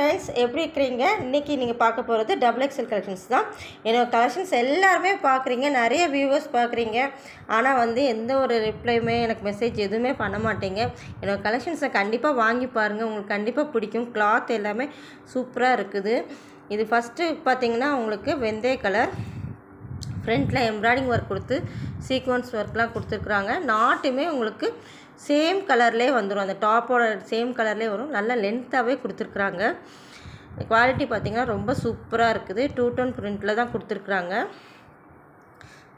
Friends, எப்படி இருக்கிறீங்க? இன்றைக்கி நீங்கள் பார்க்க போகிறது XXL கலெக்ஷன்ஸ் தான். என்னோடய கலெக்ஷன்ஸ் எல்லாருமே பார்க்குறீங்க, நிறைய வியூவர்ஸ் பார்க்குறீங்க. ஆனால் எந்த ஒரு ரிப்ளையுமே எனக்கு மெசேஜ் எதுவுமே பண்ண மாட்டீங்க. என்னோடய கலெக்ஷன்ஸை கண்டிப்பாக வாங்கி பாருங்கள், உங்களுக்கு கண்டிப்பாக பிடிக்கும். கிளாத் எல்லாமே சூப்பராக இருக்குது. இது ஃபஸ்ட்டு பார்த்திங்கன்னா உங்களுக்கு வெந்தய கலர், ஃப்ரண்ட்டில் எம்ப்ராய்டிங் ஒர்க் கொடுத்து சீக்வன்ஸ் ஒர்க்லாம் கொடுத்துருக்குறாங்க. நாட்டுமே உங்களுக்கு சேம் கலர்லேயே வந்துடும், அந்த டாப்போட சேம் கலர்லேயே வரும். நல்ல லென்த்தாகவே கொடுத்துருக்குறாங்க. குவாலிட்டி பார்த்திங்கன்னா ரொம்ப சூப்பராக இருக்குது. 2 டோன் பிரிண்ட்டில் தான் கொடுத்துருக்குறாங்க.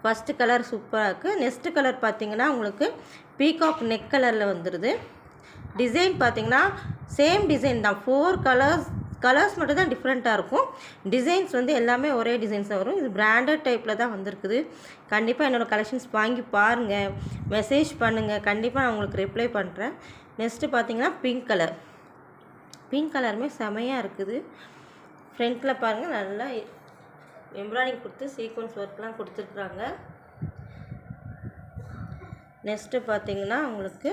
ஃபஸ்ட்டு கலர் சூப்பராக இருக்குது. நெக்ஸ்ட்டு கலர் பார்த்திங்கன்னா உங்களுக்கு பீகாக் நெக் கலரில் வந்துடுது. டிசைன் பார்த்திங்கன்னா சேம் டிசைன் தான். 4 கலர்ஸ் மட்டும் தான் டிஃப்ரெண்ட்டாக இருக்கும். டிசைன்ஸ் எல்லாமே ஒரே டிசைன்ஸ் தான் வரும். இது பிராண்டட் டைப்பில் தான் வந்திருக்குது. கண்டிப்பாக என்னோடய கலெக்ஷன்ஸ் வாங்கி பாருங்கள், மெசேஜ் பண்ணுங்கள், கண்டிப்பாக நான் உங்களுக்கு ரிப்ளை பண்ணுறேன். நெக்ஸ்ட்டு பார்த்திங்கன்னா பிங்க் கலர். பிங்க் கலருமே செமையாக இருக்குது. ஃப்ரண்ட்டில் பாருங்கள், நல்லா எம்ப்ராய்டிங் கொடுத்து சீக்வன்ஸ் ஒர்க்லாம் கொடுத்துருக்குறாங்க. நெக்ஸ்ட்டு பார்த்திங்கன்னா உங்களுக்கு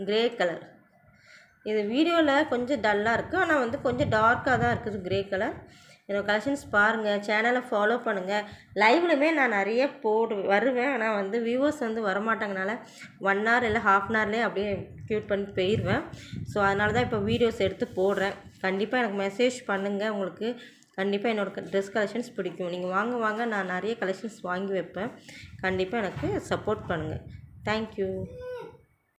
கிரே கலர். இது வீடியோவில் கொஞ்சம் டல்லாக இருக்குது, ஆனால் கொஞ்சம் டார்க்காக தான் இருக்குது கிரே கலர். என்னோடய கலெக்ஷன்ஸ் பாருங்கள், சேனலை ஃபாலோ பண்ணுங்கள். லைவ்லுமே நான் நிறைய வருவேன். ஆனால் வியூவர்ஸ் வரமாட்டாங்கனால 1 hour இல்லை 1/2 hourலேயே அப்படியே க்யூட் பண்ணி போயிடுவேன். ஸோ அதனால தான் இப்போ வீடியோஸ் எடுத்து போடுறேன். கண்டிப்பாக எனக்கு மெசேஜ் பண்ணுங்கள். உங்களுக்கு கண்டிப்பாக என்னோடய ட்ரெஸ் கலெக்ஷன்ஸ் பிடிக்கும். நீங்கள் வாங்க, நான் நிறைய கலெக்ஷன்ஸ் வாங்கி வைப்பேன். கண்டிப்பாக எனக்கு சப்போர்ட் பண்ணுங்கள். தேங்க்யூ.